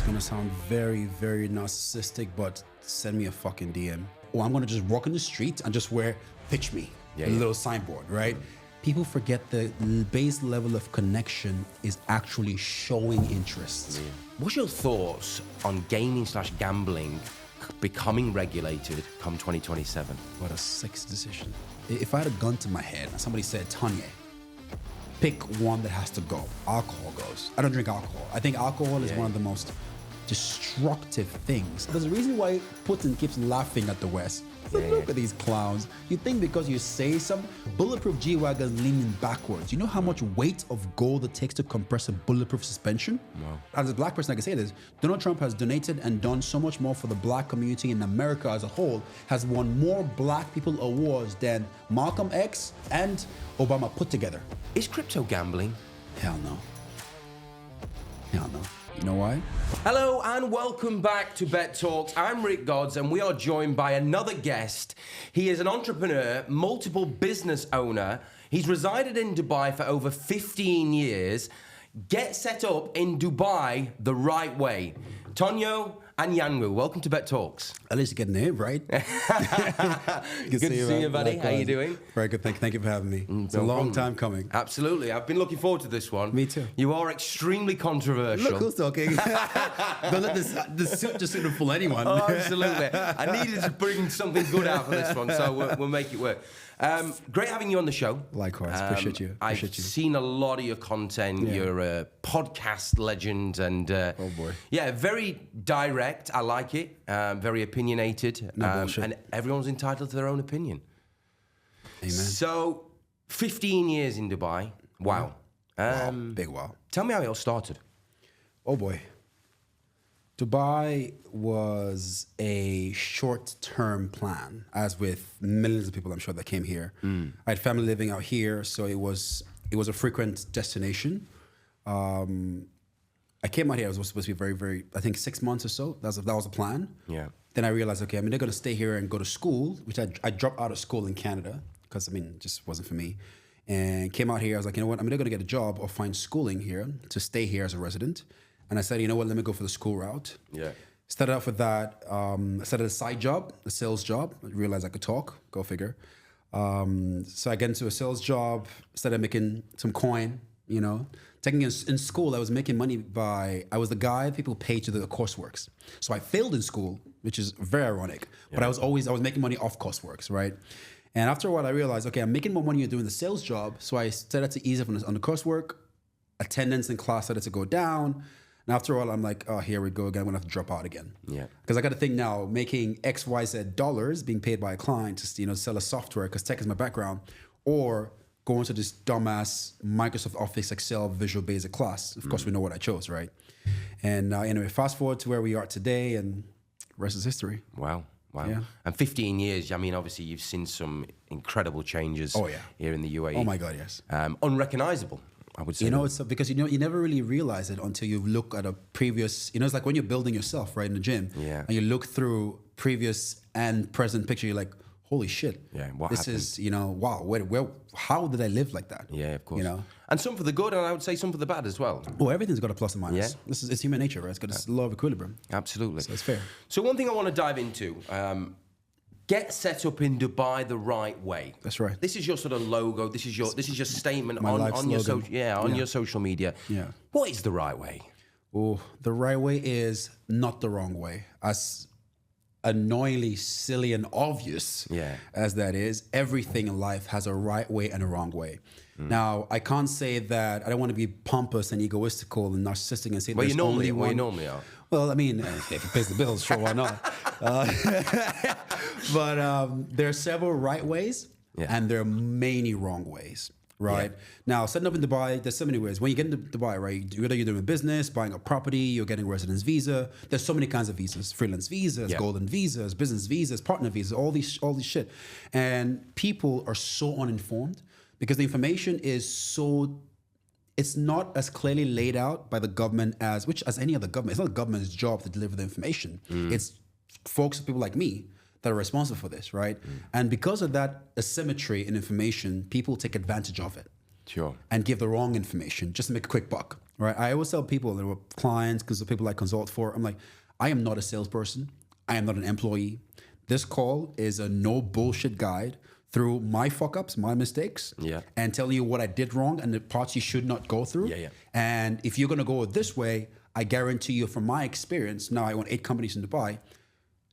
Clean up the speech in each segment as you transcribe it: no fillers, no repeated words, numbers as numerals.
gonna sound very, very narcissistic, but send me a fucking DM. Or I'm gonna just walk in the street and just wear "Pitch Me," a little signboard, right? People forget the base level of connection is actually showing interest. What's your thoughts on gaming/gambling becoming regulated come 2027? What a sex decision. If I had a gun to my head and somebody said, Tonye, pick one that has to go, alcohol goes. I don't drink alcohol. I think alcohol is one of the most destructive things. There's a reason why Putin keeps laughing at the West. Look at these clowns. You think because you say some bulletproof G-Wagon leaning backwards, you know how much weight of gold it takes to compress a bulletproof suspension? Wow. As a black person, I can say this. Donald Trump has donated and done so much more for the black community in America as a whole, has won more black people awards than Malcolm X and Obama put together. Is crypto gambling? Hell no. Hell no. You know why? Hello and welcome back to Bet Talks. I'm Rick Godds and we are joined by another guest. He is an entrepreneur, multiple business owner. He's resided in Dubai for over 15 years. Get set up in Dubai the right way. Tonye Anyanwu, welcome to Bet Talks. At least you get the name right. Good to see you, buddy. How you doing? Very good. Thank you for having me. It's a long time coming. Absolutely. I've been looking forward to this one. Me too. You are extremely controversial. Look who's talking. Don't let this suit just fool anyone. Oh, absolutely. I needed to bring something good out for this one, so we'll make it work. Great having you on the show. Likewise. Appreciate you. I've seen a lot of your content. Yeah. You're a podcast legend and oh boy. Yeah, very direct. I like it. Very opinionated. No bullshit. And everyone's entitled to their own opinion. Amen. So 15 years in Dubai. Wow. Wow. Big wow. Tell me how it all started. Oh boy. Dubai was a short-term plan, as with millions of people I'm sure that came here. I had family living out here, so it was a frequent destination. I came out here, I was supposed to be very, I think 6 months or so. That was the plan. Yeah. Then I realized, okay, I'm either going to stay here and go to school, which I dropped out of school in Canada because, it just wasn't for me. And came out here, I was like, you know what, I'm either going to get a job or find schooling here to stay here as a resident. And I said, you know what, let me go for the school route. Yeah. Started off with that. I started a side job, a sales job. I realized I could talk, go figure. So I get into a sales job, started making some coin, Taking in school, I was making money I was the guy people paid to do the courseworks. So I failed in school, which is very ironic. Yeah. But I was making money off courseworks, right? And after a while, I realized, okay, I'm making more money doing the sales job. So I started to ease up on the coursework. Attendance in class started to go down. And after a while, I'm like, oh, here we go again. I'm going to have to drop out again. Yeah. Because I got to think now, making XYZ dollars, being paid by a client to sell a software, because tech is my background, or going to this dumbass Microsoft Office, Excel, Visual Basic class. Of course, we know what I chose, right? And anyway, fast forward to where we are today, and rest is history. Wow. Yeah. And 15 years, obviously you've seen some incredible changes here in the UAE. Oh my God, yes. Unrecognizable, I would say. It's because you never really realize it until you look at a previous, it's like when you're building yourself, right, in the gym. Yeah. And you look through previous and present picture, you're like, holy shit. Yeah, this happened? Is, wow, where, how did I live like that? Yeah, of course. And some for the good, and I would say some for the bad as well. Oh, everything's got a plus and minus. Yeah. It's human nature, right? It's got a law of equilibrium. Absolutely. So it's fair. So one thing I want to dive into, get set up in Dubai the right way. That's right. This is your sort of logo. This is your statement on your your social media. Yeah. What is the right way? Oh, the right way is not the wrong way. As annoyingly silly and obvious as that is, everything in life has a right way and a wrong way. Now, I can't say that, I don't want to be pompous and egoistical and narcissistic and say you normally are. Well, if it pays the bills, sure, why not? But there are several right ways and there are many wrong ways. Right. Yeah. Now, setting up in Dubai, there's so many ways. When you get into Dubai, right, whether you're doing a business, buying a property, you're getting a residence visa, there's so many kinds of visas, freelance visas, golden visas, business visas, partner visas, all these shit. And people are so uninformed because the information is it's not as clearly laid out by the government as any other government. It's not the government's job to deliver the information. It's people like me that are responsible for this, right? And because of that asymmetry in information, people take advantage of it. Sure. And give the wrong information just to make a quick buck. right? I always tell people that were clients, because the people I consult for, I'm like, I am not a salesperson. I am not an employee. This call is a no bullshit guide through my fuck ups, my mistakes, and telling you what I did wrong and the parts you should not go through. And if you're gonna go this way, I guarantee you from my experience, now I own 8 companies in Dubai,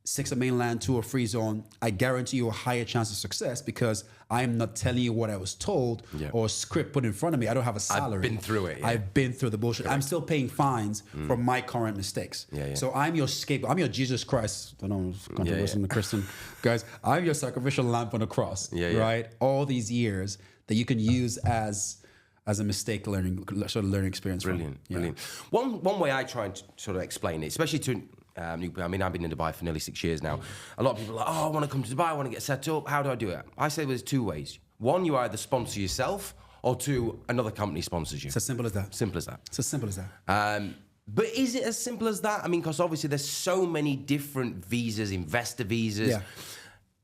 6 a mainland, 2 a free zone, I guarantee you a higher chance of success because I am not telling you what I was told or a script put in front of me. I don't have a salary. I've been through it. I've been through the bullshit. I'm still paying fines for my current mistakes. So I'm your scapegoat. I'm your Jesus Christ. I don't know, it's controversial in the Christian guys. I'm your sacrificial lamp on the cross, right? All these years that you can use as a mistake learning experience. Brilliant. One way I try and sort of explain it, especially to new people. I mean, I've been in Dubai for nearly 6 years now. A lot of people are like, oh, I want to come to Dubai, I want to get set up. How do I do it? I say there's 2 ways. One, you either sponsor yourself, or 2, another company sponsors you. It's as simple as that. Simple as that. It's as simple as that. But is it as simple as that? I mean, because obviously there's so many different visas, investor visas.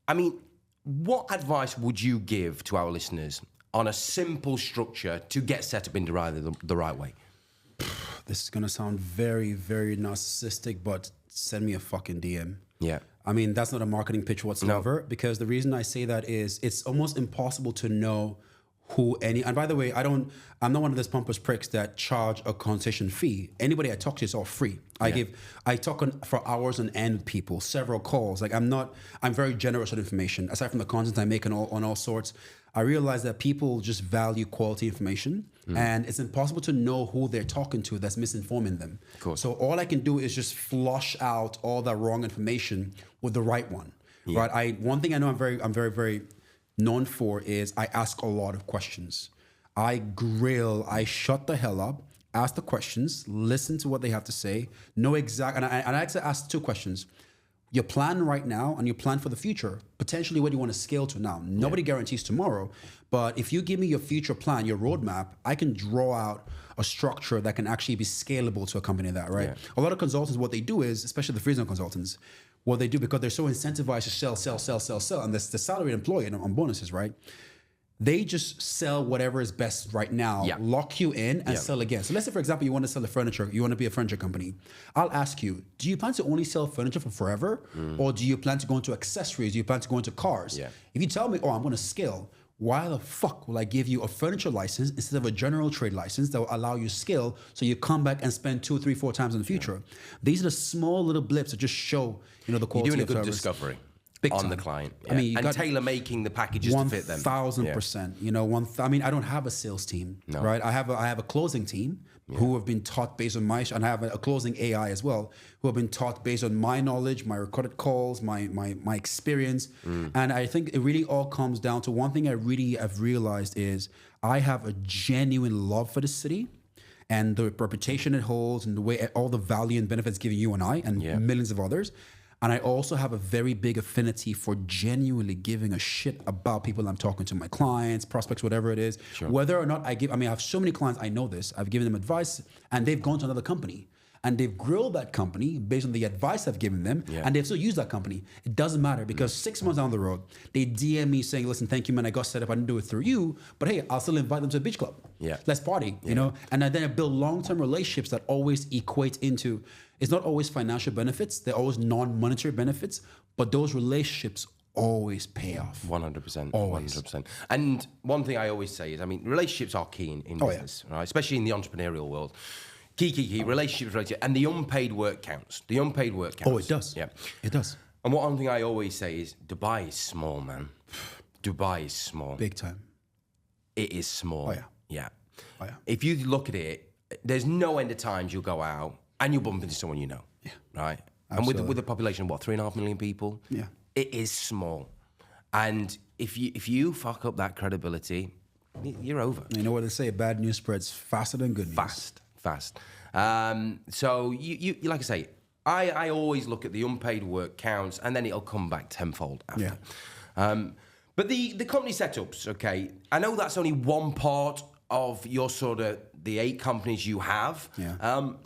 I mean, what advice would you give to our listeners on a simple structure to get set up in Dubai the right way? This is going to sound very, very narcissistic, but send me a fucking DM. I mean, that's not a marketing pitch whatsoever, because the reason I say that is it's almost impossible to know and by the way, I'm not one of those pompous pricks that charge a consultation fee. Anybody I talk to is all free. I talk for hours on end with people, several calls. Like I'm very generous with information. Aside from the content I make on all sorts, I realize that people just value quality information, and it's impossible to know who they're talking to that's misinforming them. So all I can do is just flush out all that wrong information with the right one. Right? One thing I know I'm very, very known for is I ask a lot of questions. I shut the hell up, ask the questions, listen to what they have to say, know and I actually ask 2 questions. Your plan right now and your plan for the future, potentially what you want to scale to now. Nobody guarantees tomorrow, but if you give me your future plan, your roadmap, I can draw out a structure that can actually be scalable to accompany that, right? A lot of consultants, what they do is, especially the freelance consultants, what they do, because they're so incentivized to sell, and the salaried employee on bonuses, right? They just sell whatever is best right now, lock you in, and sell again. So let's say, for example, you want to sell furniture, you want to be a furniture company. I'll ask you, do you plan to only sell furniture for forever? Or do you plan to go into accessories? Do you plan to go into cars? If you tell me, I'm going to scale, why the fuck will I give you a furniture license instead of a general trade license that will allow you skill so you come back and spend 2, 3, 4 times in the future? These are the small little blips that just show, the quality You're doing of a good service. discovery Big on time. the client. I mean, and tailor making the packages to fit them. 1000%. I mean, I don't have a sales team, right? I have a closing team who have been taught based on and I have a closing AI as well, who have been taught based on my knowledge, my recorded calls, my experience. And I think it really all comes down to one thing I've realized is I have a genuine love for the city and the reputation it holds and the way all the value and benefits giving you and I and millions of others. And I also have a very big affinity for genuinely giving a shit about people I'm talking to, my clients, prospects, whatever it is. Whether or not I have so many clients, I know this, I've given them advice and they've gone to another company and they've grilled that company based on the advice I've given them and they've still used that company. It doesn't matter because 6 months down the road, they DM me saying, listen, thank you, man, I got set up, I didn't do it through you, but hey, I'll still invite them to a beach club. Let's party, you know? And then I build long-term relationships that always equate into, it's not always financial benefits, they're always non-monetary benefits, but those relationships always pay off. 100%. Always. 100%. And one thing I always say is, I mean, relationships are key in business, right? Especially in the entrepreneurial world. Key. Relationships, and the unpaid work counts. Oh, it does. Yeah. It does. And one thing I always say is, Dubai is small, man. Dubai is small. Big time. It is small. Oh, yeah. If you look at it, there's no end of times you'll go out and you'll bump into someone you know. Right? Absolutely. And with a population of, 3.5 million people? It is small. And if you fuck up that credibility, you're over. You know what they say, bad news spreads faster than good news. Fast. So you like I say, I always look at the unpaid work counts and then it'll come back tenfold after. But the company setups, okay, I know that's only one part of your sort of the 8 companies you have.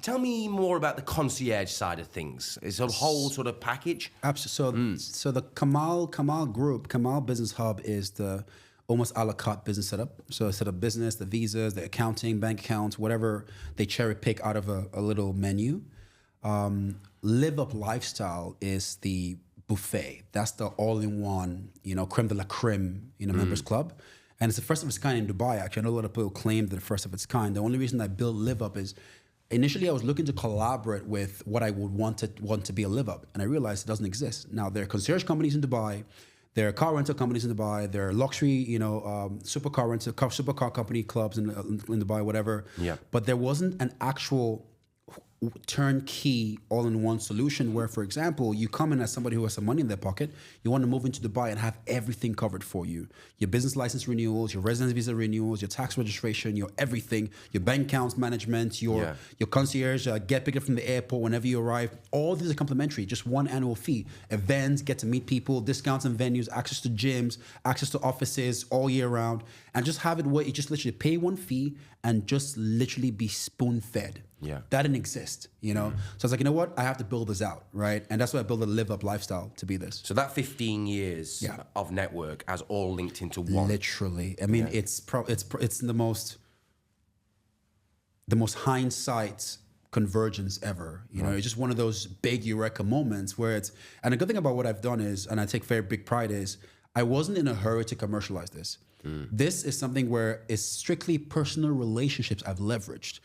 Tell me more about the concierge side of things. It's a whole sort of package. Absolutely. So the Kamal Group, Kamal Business Hub is the almost a la carte business setup. So I set up business, the visas, the accounting, bank accounts, whatever they cherry pick out of a little menu. Live Up Lifestyle is the buffet. That's the all-in-one, creme de la creme, members club. And it's the first of its kind in Dubai, actually. I know a lot of people claim that the first of its kind. The only reason I built Live Up is initially I was looking to collaborate with what I would want to be a Live Up. And I realized it doesn't exist. Now, there are concierge companies in Dubai. There are car rental companies in Dubai. There are luxury, supercar company clubs in Dubai, whatever. Yeah. But there wasn't an actual turnkey all-in-one solution where, for example, you come in as somebody who has some money in their pocket, you want to move into Dubai and have everything covered for you. Your business license renewals, your residence visa renewals, your tax registration, your everything, your bank accounts management, your concierge, get picked up from the airport whenever you arrive. All these are complimentary, just one annual fee. Events, get to meet people, discounts and venues, access to gyms, access to offices all year round, and just have it where you just literally pay one fee and just literally be spoon-fed. Yeah. That didn't exist, So I was like, you know what? I have to build this out, right? And that's why I built a Live Up Lifestyle to be this. So that 15 years of network has all linked into one. Literally. I mean, it's the most hindsight convergence ever. It's just one of those big eureka moments where it's, and the good thing about what I've done is, and I take very big pride is, I wasn't in a hurry to commercialize this. This is something where it's strictly personal relationships I've leveraged.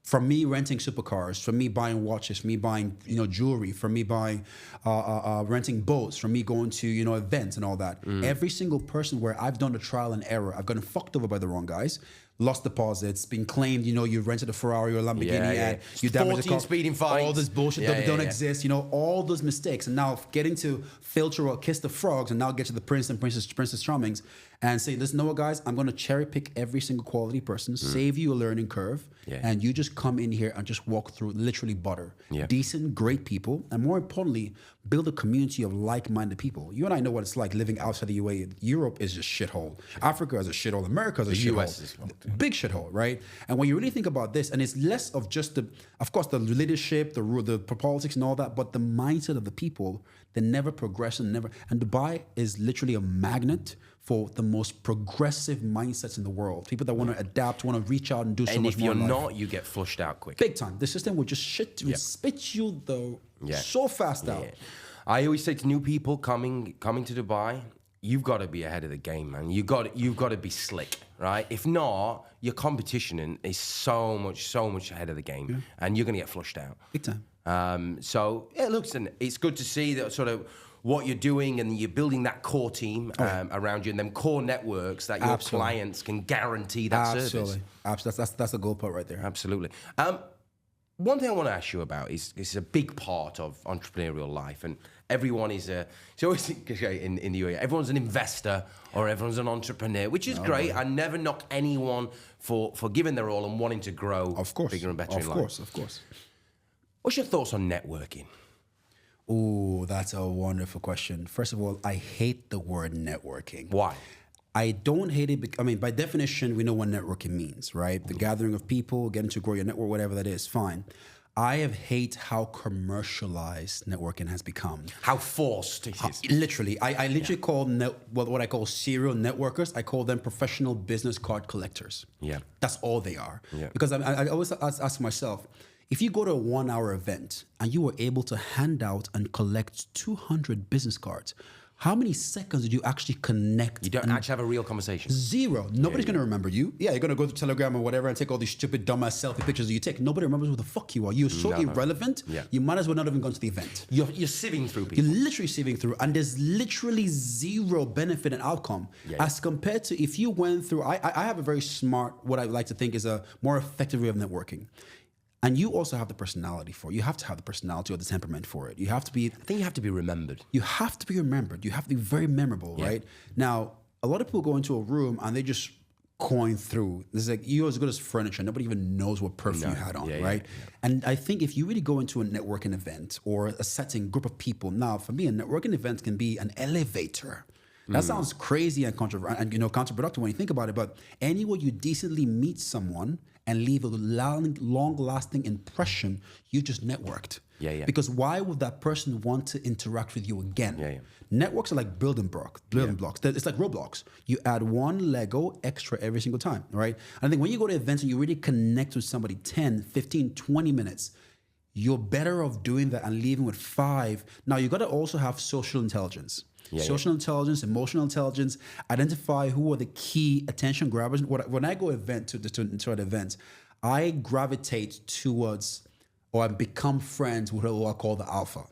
From me renting supercars, from me buying watches, from me buying jewelry, from me buying renting boats, from me going to events and all that. Every single person where I've done the trial and error, I've gotten fucked over by the wrong guys, lost deposits, been claimed, you rented a Ferrari or a Lamborghini and you damaged the car. 14 speeding fines. All this bullshit that don't exist, all those mistakes. And now getting to filter or kiss the frogs and now get to the prince and princess charmings and say, listen, know what, guys, I'm going to cherry pick every single quality person, save you a learning curve, and you just come in here and just walk through literally butter. Decent, great people, and more importantly, build a community of like-minded people. You and I know what it's like living outside the UAE. Europe is just shithole. Africa is a shithole. America is a shithole. Big shithole, right? And when you really think about this, and it's less of just of course, the leadership, the politics and all that, but the mindset of the people, they never progress and Dubai is literally a magnet for the most progressive mindsets in the world. People that want to adapt, want to reach out and do so much more. And if you're not, you get flushed out quick. Big time. The system will just spit you so fast out. I always say to new people coming to Dubai, you've got to be ahead of the game, man. You've got to be slick, right? If not, your competition is so much ahead of the game, and you're going to get flushed out. Big time. Listen, it's good to see that sort of what you're doing, and you're building that core team around you, and them core networks that your clients can guarantee that service. Absolutely. That's the goal part right there. Absolutely. One thing I want to ask you about is a big part of entrepreneurial life, and everyone is always in the UAE, everyone's an investor or everyone's an entrepreneur, which is great. I never knock anyone for giving their all and wanting to grow bigger and better in life. Of course. What's your thoughts on networking? Oh, that's a wonderful question. First of all, I hate the word networking. Why? I don't hate it. I mean, by definition, we know what networking means, right? The gathering of people, getting to grow your network, whatever that is, fine. I hate how commercialized networking has become. How forced it is. Literally. I literally call what I call serial networkers, I call them professional business card collectors. Yeah. That's all they are. Yeah. Because I always ask myself, if you go to a 1-hour event and you were able to hand out and collect 200 business cards, how many seconds did you actually connect? You don't actually have a real conversation. Zero. Nobody's going to remember you. Yeah, you're going to go to Telegram or whatever and take all these stupid, dumbass selfie pictures that you take. Nobody remembers who the fuck you are. You're so irrelevant, you might as well not even go to the event. You're sieving through people. You're literally sieving through. And there's literally zero benefit and outcome as compared to if you went through... I have a very smart, what I like to think is a more effective way of networking. And you also have the personality for it. You have to have the personality or the temperament for it. You have to be... I think you have to be remembered. You have to be remembered. You have to be very memorable, right? Now, a lot of people go into a room and they just coin through. It's like, you're as good as furniture. Nobody even knows what perfume you had on, right? And I think if you really go into a networking event or a setting, group of people... Now, for me, a networking event can be an elevator. That sounds crazy and counterproductive when you think about it, but anywhere you decently meet someone and leave a long-lasting impression, you just networked. Yeah. Because why would that person want to interact with you again? Yeah. Networks are like building blocks. It's like Roblox. You add one Lego extra every single time, right? I think when you go to events and you really connect with somebody 10, 15, 20 minutes, you're better off doing that and leaving with 5. Now, you got to also have social intelligence. Social intelligence, emotional intelligence, identify who are the key attention grabbers. When I go event to an event, I gravitate towards or I become friends with what I call the alpha.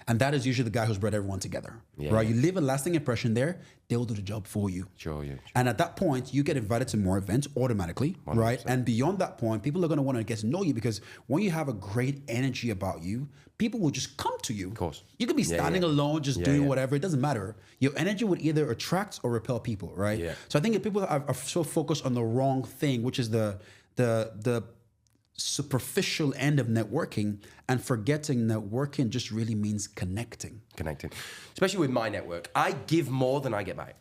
And that is usually the guy who's brought everyone together, right? You leave a lasting impression there, they'll do the job for you. Sure. And at that point, you get invited to more events automatically, 100%. Right? And beyond that point, people are going to want to get to know you because when you have a great energy about you, people will just come to you. Of course. You could be standing alone, just doing whatever. It doesn't matter. Your energy would either attract or repel people, right? Yeah. So I think if people are so focused on the wrong thing, which is the superficial end of networking and forgetting networking just really means connecting. Especially with my network. I give more than I get back.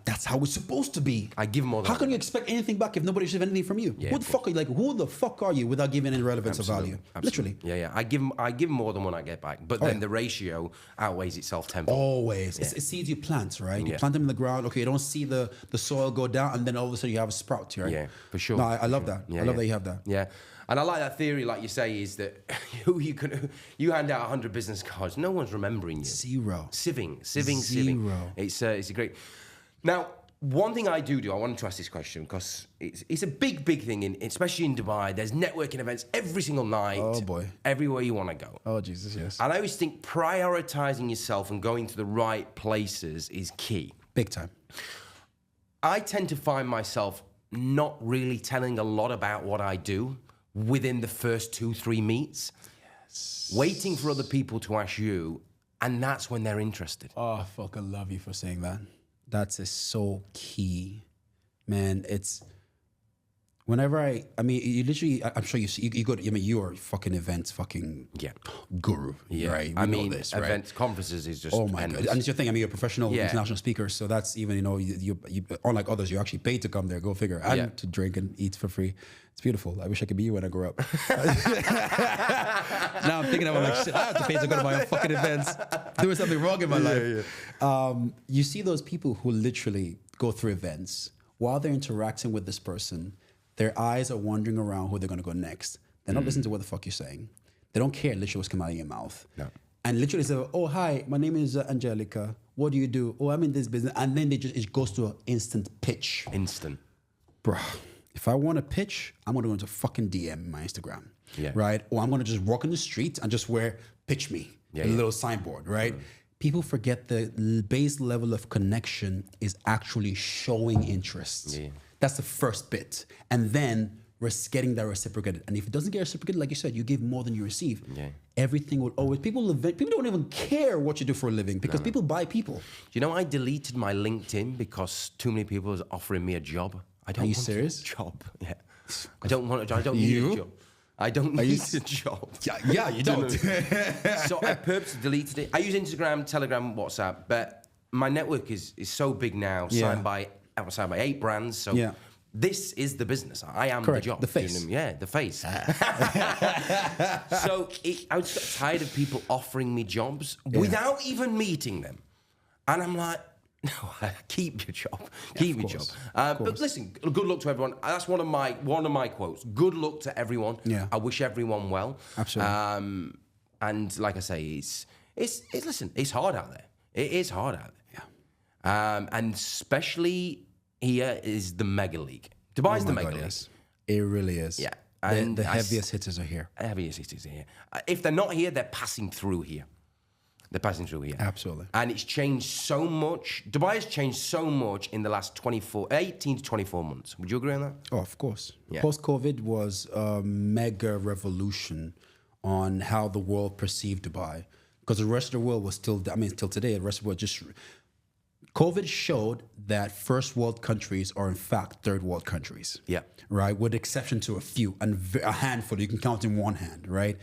That's how it's supposed to be. I give more than How can you expect anything back if nobody receives anything from you? Yeah, Who the fuck are you without giving any relevance or value? Absolutely. Literally. Yeah. I give more than what I get back. But then the ratio outweighs itself tenfold. Always. Yeah. It's seeds you plant, right? You plant them in the ground. Okay, you don't see the soil go down, and then all of a sudden you have a sprout, right? Yeah, for sure. No, I love that. I love that you have that. Yeah. And I like that theory, like you say, is that you hand out 100 business cards, no one's remembering you. Zero. Sieving. It's a great. Now, one thing I do, I wanted to ask this question because it's a big thing, especially in Dubai. There's networking events every single night. Oh, boy. Everywhere you want to go. Oh, Jesus, yes. And I always think prioritizing yourself and going to the right places is key. Big time. I tend to find myself not really telling a lot about what I do within the first 2-3 meets. Yes. Waiting for other people to ask you, and that's when they're interested. Oh, fuck, I love you for saying that. That's so key, man. It's whenever I mean, you literally, I'm sure you go to, I mean, you are fucking events fucking guru, right? I mean, this, right? Events, conferences is just my God. And it's your thing. I mean, you're a professional international speaker, so that's even, you unlike others, you're actually paid to come there, go figure, and to drink and eat for free. It's beautiful. I wish I could be you when I grow up. Now I'm thinking about like, shit, I have to pay to go to my own fucking events. There was something wrong in my life. You see those people who literally go through events while they're interacting with this person. Their eyes are wandering around who they're going to go next. They're not listening to what the fuck you're saying. They don't care literally what's coming out of your mouth. No. And literally say, oh, hi, my name is Angelica. What do you do? Oh, I'm in this business. And then it goes to an instant pitch. Instant. Bruh, if I want to pitch, I'm going to go into fucking DM my Instagram. Yeah. Right? Or I'm going to just walk in the street and just wear pitch me. A little signboard, right? People forget the base level of connection is actually showing interest. Yeah. That's the first bit. And then getting that reciprocated. And if it doesn't get reciprocated, like you said, you give more than you receive. Yeah. Everything will always... People don't even care what you do for a living because people buy people. You know, I deleted my LinkedIn because too many people was offering me a job. I don't Are you want serious? A job. Yeah. I don't need a job. I don't need a job. Yeah, you don't. So I purposely deleted it. I use Instagram, Telegram, WhatsApp, but my network is so big now, signed by 8 brands. So this is the business. I am the job. The face. Yeah, the face. So I was tired of people offering me jobs without even meeting them. And I'm like, no, keep your job. Keep your job. But listen, good luck to everyone. That's one of my quotes. Good luck to everyone. Yeah. I wish everyone well. Absolutely. And like I say, listen, it's hard out there. It is hard out there. Yeah. And especially here is the mega league. Dubai's the mega league. Yes. It really is. Yeah. And the heaviest hitters are here. Heaviest hitters are here. If they're not here, they're passing through here. They're passing through here. Absolutely. And it's changed so much. Dubai has changed so much in the last 18 to 24 months. Would you agree on that? Oh, of course. Yeah. Post-COVID was a mega revolution on how the world perceived Dubai. Because the rest of the world was still today, the rest of the world just... COVID showed that first world countries are in fact third world countries. Yeah. Right? With exception to a few, and a handful, you can count in one hand, right?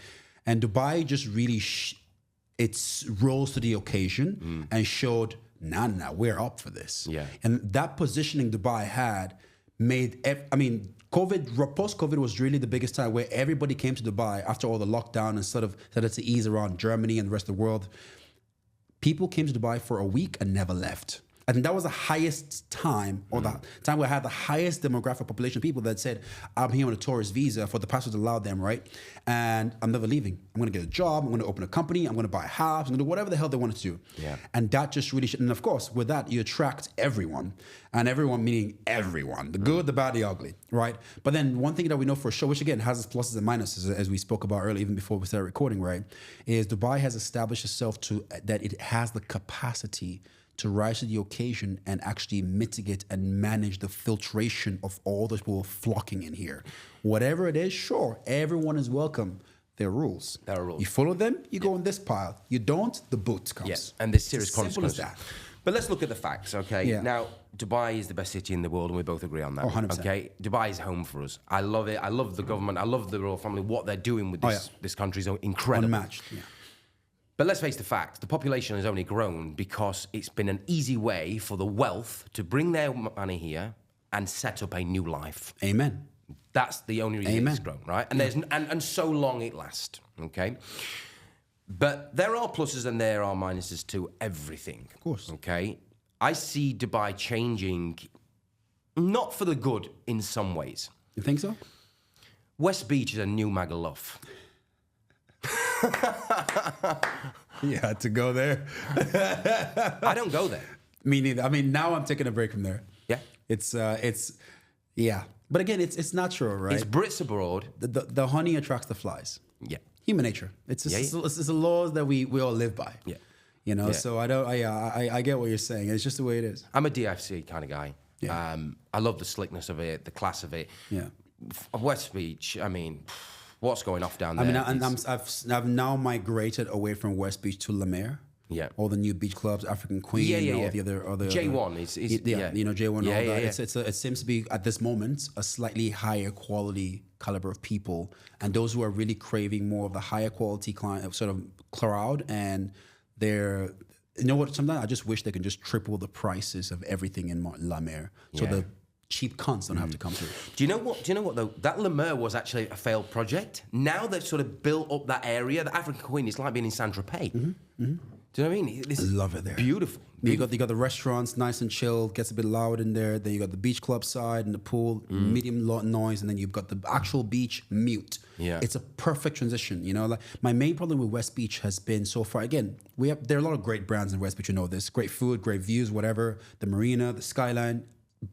And Dubai just really... It rose to the occasion and showed, nah, we're up for this. Yeah. And that positioning Dubai had post-COVID was really the biggest time where everybody came to Dubai after all the lockdown and sort of started to ease around Germany and the rest of the world. People came to Dubai for a week and never left. I think that was the highest time, or the time where I had the highest demographic population of people that said, I'm here on a tourist visa for the passwords allowed them, right? And I'm never leaving. I'm going to get a job. I'm going to open a company. I'm going to buy a house. I'm going to do whatever the hell they wanted to do. Yeah. And that just really, and of course, with that, you attract everyone. And everyone meaning everyone, the good, the bad, the ugly, right? But then one thing that we know for sure, which again has its pluses and minuses, as we spoke about earlier, even before we started recording, right, is Dubai has established itself that it has the capacity to rise to the occasion and actually mitigate and manage the filtration of all those people flocking in here. Whatever it is, sure, everyone is welcome. There are rules. There are rules. You follow them, you go in this pile. You don't, the boot comes. Yes, and there's serious It's as simple as consequences. that. But let's look at the facts, okay? Yeah. Now, Dubai is the best city in the world, and we both agree on that. 100%. Okay, Dubai is home for us. I love it. I love the government. I love the royal family. What they're doing with this country is incredible. Unmatched. Yeah. But let's face the facts. The population has only grown because it's been an easy way for the wealth to bring their money here and set up a new life. Amen. That's the only reason it's grown, right? And there's and so long it lasts, okay? But there are pluses and there are minuses to everything. Of course. Okay? I see Dubai changing, not for the good in some ways. You think so? West Beach is a new Magaluf. You had to go there. I don't go there. Me neither. I mean, now I'm taking a break from there. Yeah. It's yeah. But again, it's natural, right? It's Brits abroad. The honey attracts the flies. Yeah. Human nature. It's the laws that we all live by. Yeah. You know, Yeah. so I get what you're saying. It's just the way it is. I'm a DFC kind of guy. Yeah. I love the slickness of it, the class of it. Yeah. West Beach, I mean, what's going off down I there? mean, I've now migrated away from West Beach to La Mer. Yeah. All the new beach clubs, African Queen, all the other J1 is you know, J1 Yeah, all yeah, that. yeah. It seems to be at this moment a slightly higher quality caliber of people, and those who are really craving more of the higher quality client sort of crowd, and they're, you know what, sometimes I just wish they can just triple the prices of everything in La Mer, so Yeah. the cheap cunts don't have to come through. Do you know what though? That Le Mer was actually a failed project. Now they've sort of built up that area. The African Queen is like being in Saint-Tropez. Do you know what I mean? This is Love it there. Beautiful. You got the restaurants, nice and chill, gets a bit loud in there. Then you got the beach club side and the pool, medium noise, and then you've got the actual beach, mute. Yeah. It's a perfect transition. You know, like my main problem with West Beach has been so far. Again, there are a lot of great brands in West Beach. You know this, great food, great views, whatever. The marina, the skyline,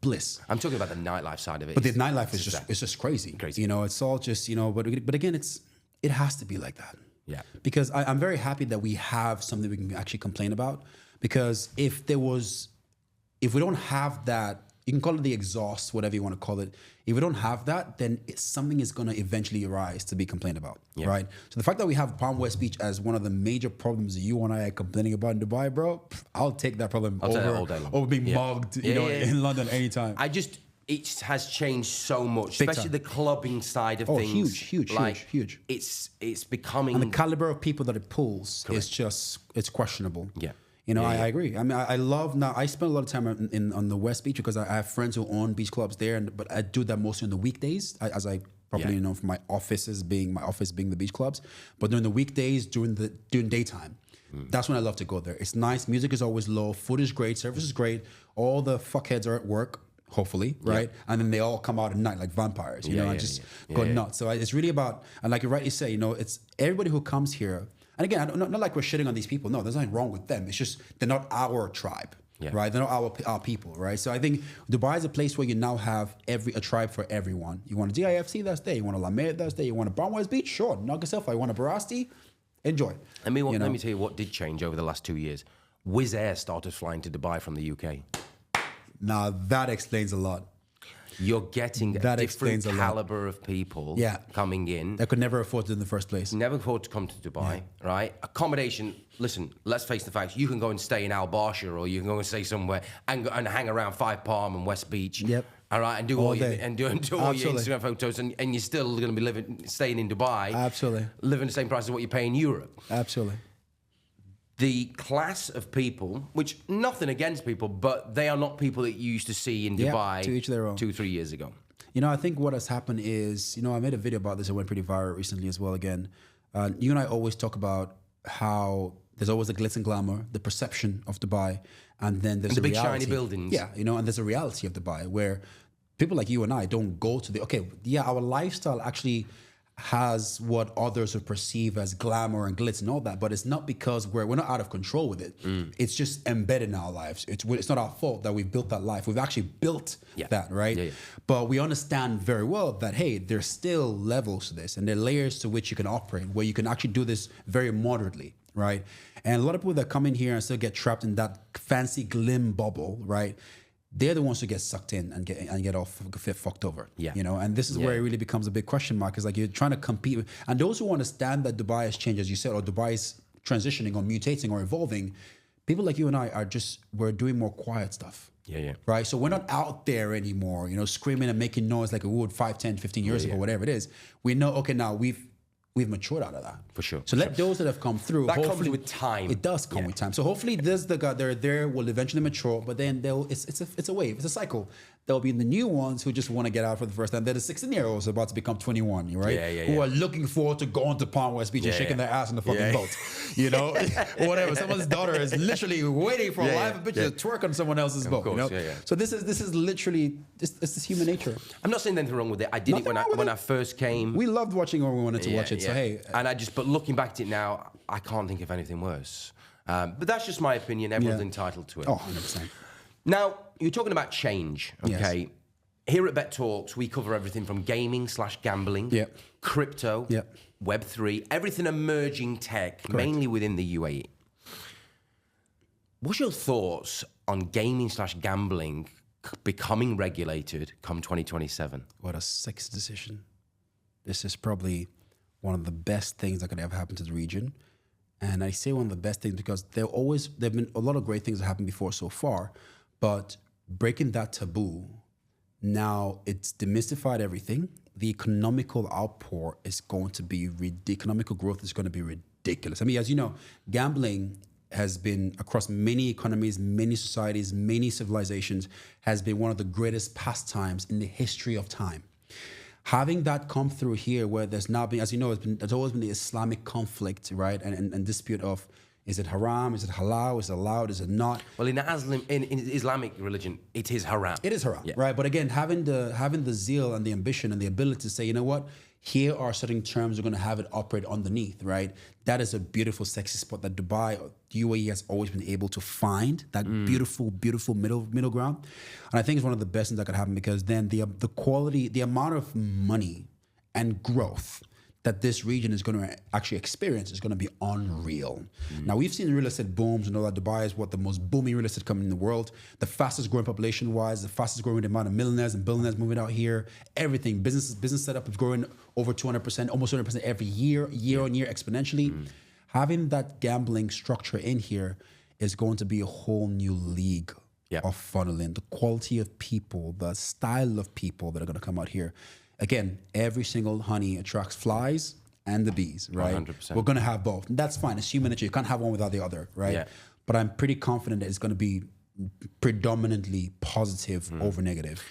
bliss. I'm talking about the nightlife side of it. But the nightlife is just crazy. Crazy. You know, it's all just, you know. But again, it has to be like that. Yeah. Because I'm very happy that we have something we can actually complain about. Because if we don't have that, you can call it the exhaust, whatever you want to call it. If we don't have that, then something is going to eventually arise to be complained about, right? So the fact that we have Palm West Beach as one of the major problems that you and I are complaining about in Dubai, bro, I'll take that problem over being mugged, you know, in London anytime. It has changed so much, Big especially time. the clubbing side of things. Huge. It's becoming. And the caliber of people that it pulls is it's questionable. Yeah. You know, Yeah, I agree. I mean, I love now. I spend a lot of time on the West Beach because I have friends who own beach clubs there, but I do that mostly on the weekdays, as I probably know from my office being the beach clubs. But during the weekdays, during daytime, that's when I love to go there. It's nice. Music is always low. Food is great. Service is great. All the fuckheads are at work. Hopefully, right? And then they all come out at night like vampires, you know, and just go nuts. So it's really about, and like you rightly say, you know, it's everybody who comes here. And again, not like we're shitting on these people. No, there's nothing wrong with them. It's just they're not our tribe, right? They're not our people, right? So I think Dubai is a place where you now have a tribe for everyone. You want a DIFC, that's there. You want a La Mer, that's there. You want a Palm West Beach, sure. Knock yourself out. You want a Barasti, enjoy. Let me tell you what did change over the last 2 years. Wizz Air started flying to Dubai from the UK. Now that explains a lot. You're getting a different caliber of people coming in. That could never afford it in the first place. Never afford to come to Dubai, right? Accommodation, listen, let's face the facts. You can go and stay in Al Barsha, or you can go and stay somewhere and hang around Five Palm and West Beach. Yep. All right, and do all your Instagram photos, and you're still going to be staying in Dubai. Absolutely. Living the same price as what you pay in Europe. Absolutely. the class of people, which nothing against people, but they are not people that you used to see in Dubai to each their own. 2-3 years ago. You know, I think what has happened is, I made a video about this. It went pretty viral recently as well. Again, you and I always talk about how there's always the glitz and glamour, the perception of Dubai, and then there's the big reality. shiny buildings. Yeah, and there's a reality of Dubai where people like you and I don't go to our lifestyle actually has what others would perceive as glamour and glitz and all that, but it's not because we're not out of control with it. It's just embedded in our lives. It's not our fault that we built that life. We've actually built that, right? Yeah. But we understand very well that, hey, there's still levels to this, and there are layers to which you can operate, where you can actually do this very moderately, right? And a lot of people that come in here and still get trapped in that fancy glim bubble, right? They're the ones who get sucked in and get all fucked over. Yeah. And this is where it really becomes a big question mark. Is like you're trying to compete with, and those who understand that Dubai has changed, as you said, or Dubai is transitioning or mutating or evolving, people like you and I we're doing more quiet stuff. Yeah. Right? So we're not out there anymore, screaming and making noise like we would 5, 10, 15 years ago, whatever it is. We know, okay, now we've matured out of that. For sure. So let those that have come through. That comes with time. It does come with time. So hopefully the guy there will eventually mature, but then it's a wave, it's a cycle. There'll be the new ones who just want to get out for the first time. They're the 16-year-olds about to become 21, right? Who are looking forward to going to Palm West Beach and shaking their ass in the fucking boat. Or whatever. Someone's daughter is literally waiting for a live bitch to twerk on someone else's boat. Course, So this is literally it's human nature. I'm not saying anything wrong with it. I did it when I first came. We loved watching it when we wanted to watch it. So hey, but looking back at it now, I can't think of anything worse. But that's just my opinion. Everyone's entitled to it. Oh, 100%. Now, you're talking about change, okay? Yes. Here at Bet Talks, we cover everything from gaming/gambling, crypto, Web3, everything emerging tech, mainly within the UAE. What's your thoughts on gaming/gambling becoming regulated come 2027? What a sexy decision. This is probably one of the best things that could ever happen to the region. And I say one of the best things because there have been a lot of great things that happened before so far, but breaking that taboo, now it's demystified everything. The economical outpour is going to be economical growth is going to be ridiculous. I mean, as you know, gambling has been across many economies, many societies, many civilizations, has been one of the greatest pastimes in the history of time. Having that come through here, where there's now been, as you know, there's always been the Islamic conflict, right, and dispute of, is it haram, is it halal, is it allowed, is it not? Well, in Islamic religion, it is haram. It is haram, right? But again, having the zeal and the ambition and the ability to say, you know what, here are certain terms, we're going to have it operate underneath, right? That is a beautiful, sexy spot that Dubai, UAE has always been able to find, that beautiful, beautiful middle ground. And I think it's one of the best things that could happen because then the quality, the amount of money and growth that this region is going to actually experience is going to be unreal. Now, we've seen real estate booms. You know that Dubai is the most booming real estate company in the world, the fastest growing population-wise, the fastest growing amount of millionaires and billionaires moving out here. Everything, business setup is growing over 200%, almost 200% every year on year, exponentially. Having that gambling structure in here is going to be a whole new league of funneling. The quality of people, the style of people that are going to come out here. Again, every single honey attracts flies and the bees, right? 100%. We're going to have both. And that's fine. It's human nature. You can't have one without the other, right? Yeah. But I'm pretty confident that it's going to be predominantly positive over negative.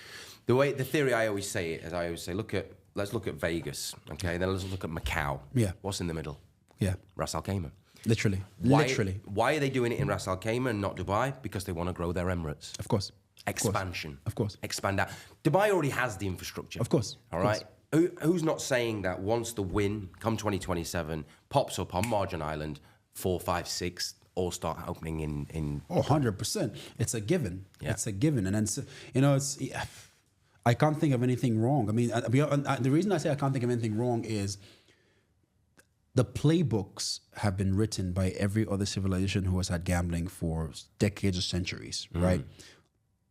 The theory I always say is let's look at Vegas, okay? Then let's look at Macau. Yeah. What's in the middle? Yeah. Ras Al Khaimah. Literally. Why are they doing it in Ras Al Khaimah and not Dubai? Because they want to grow their Emirates. Of course. Expansion. Of course. Expand out. Dubai already has the infrastructure. Of course. All right. Who's not saying that once the win, come 2027, pops up on Margin Island, 4, 5, 6 all start opening in 100%. It's a given. Yeah. It's a given. And then, I can't think of anything wrong. I mean, the reason I say I can't think of anything wrong is the playbooks have been written by every other civilization who has had gambling for decades or centuries, right?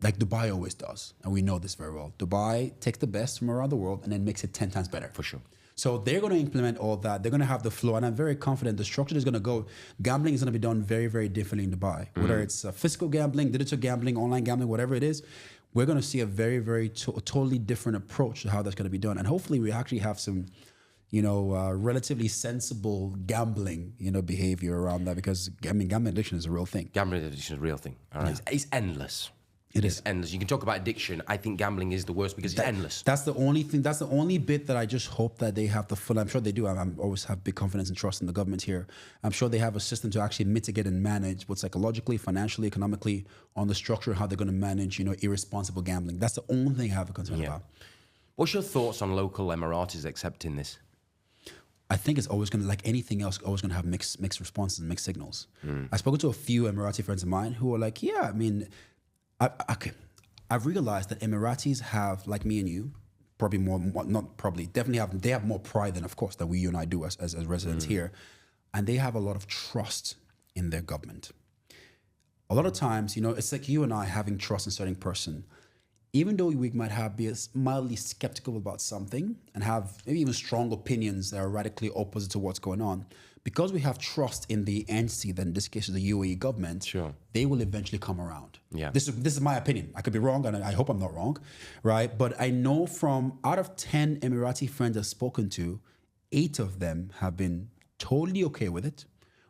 Like Dubai always does. And we know this very well. Dubai takes the best from around the world and then makes it 10 times better. For sure. So they're going to implement all that. They're going to have the flow. And I'm very confident the structure is going to go. Gambling is going to be done very, very differently in Dubai. Whether it's physical gambling, digital gambling, online gambling, whatever it is, we're going to see a very, very totally different approach to how that's going to be done. And hopefully we actually have some relatively sensible gambling, behavior around that, because gambling addiction is a real thing. Gambling addiction is a real thing. All right? It's endless. It's endless. You can talk about addiction. I think gambling is the worst because it's endless. That's the only thing. That's the only bit that I just hope that they have the full. I'm sure they do. I always have big confidence and trust in the government here. I'm sure they have a system to actually mitigate and manage, both psychologically, financially, economically, on the structure, how they're going to manage, irresponsible gambling. That's the only thing I have a concern about. What's your thoughts on local Emiratis accepting this? I think it's always going to, like anything else, always going to have mixed responses and mixed signals. I've spoken to a few Emirati friends of mine who are like, yeah, I mean, I've realized that Emiratis have, like me and you, probably definitely they have more pride than, of course, that you and I do as residents here. And they have a lot of trust in their government. A lot of times, it's like you and I having trust in a certain person. Even though we might be mildly skeptical about something and have maybe even strong opinions that are radically opposite to what's going on, because we have trust in the entity, that in this case is the UAE government, they will eventually come around. Yeah. This is my opinion. I could be wrong, and I hope I'm not wrong, right? But I know from out of 10 Emirati friends I've spoken to, 8 of them have been totally okay with it.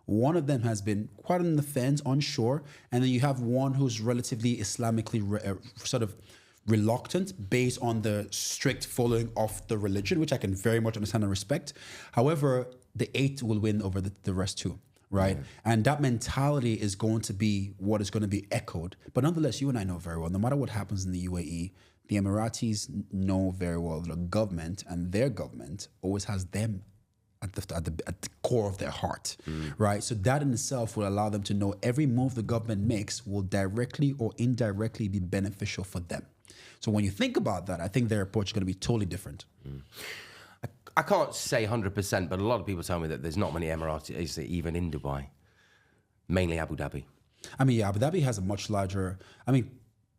One of them has been quite on the fence, unsure, and then you have one who's relatively Islamically sort of reluctant based on the strict following of the religion, which I can very much understand and respect. However, the 8 will win over the rest too, right? And that mentality is going to be what is going to be echoed. But nonetheless, you and I know very well, no matter what happens in the UAE, the Emiratis know very well the government, and their government always has them at the core of their heart, right? So that in itself will allow them to know every move the government makes will directly or indirectly be beneficial for them. So when you think about that, I think their approach is going to be totally different. I can't say 100%, but a lot of people tell me that there's not many Emiratis even in Dubai, mainly Abu Dhabi. I mean, Abu Dhabi has a much larger,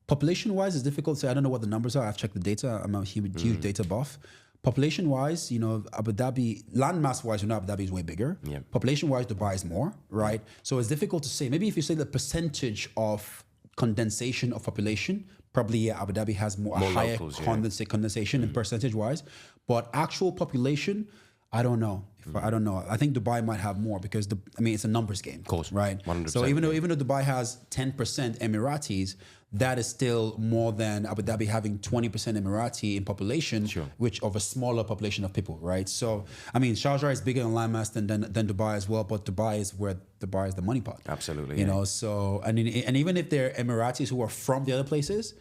population-wise, it's difficult to say. I don't know what the numbers are. I've checked the data. I'm a huge data buff. Population-wise, Abu Dhabi, landmass-wise, Abu Dhabi is way bigger. Yeah. Population-wise, Dubai is more, right? So it's difficult to say. Maybe if you say the percentage of condensation of population, probably Abu Dhabi has more higher locals, condensation in percentage-wise. But actual population, I don't know. I don't know. I think Dubai might have more because it's a numbers game, of course, right? 100%. So even though Dubai has 10% Emiratis, that is still more than Abu Dhabi having 20% Emirati in population, which of a smaller population of people, right? So Sharjah is bigger in landmass than Dubai as well, but Dubai is the money pot. Absolutely. So and even if they're Emiratis who are from the other places,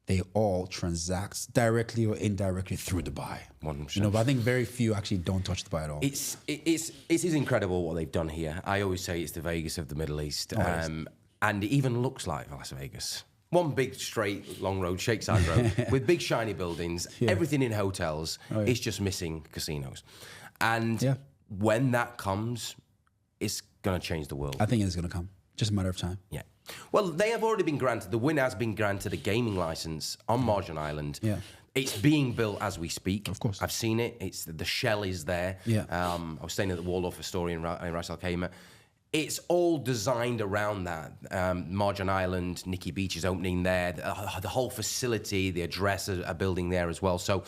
they all transact directly or indirectly through Dubai. 100%. But I think very few actually don't touch Dubai at all. It is incredible what they've done here. I always say it's the Vegas of the Middle East, and it even looks like Las Vegas. One big straight long road, Sheikh Zayed Road, with big shiny buildings, everything in hotels. It's just missing casinos, and when that comes, it's gonna change the world. I think it's gonna come. Just a matter of time. Yeah. Well, they have already been granted. The winner has been granted a gaming license on Marjan Island. Yeah. It's being built as we speak. Of course. I've seen it. The shell is there. Yeah. I was staying at the Waldorf Astoria in Ras Al Khaimah. It's all designed around that. Marjan Island, Nikki Beach is opening there. The whole facility, the address are building there as well. So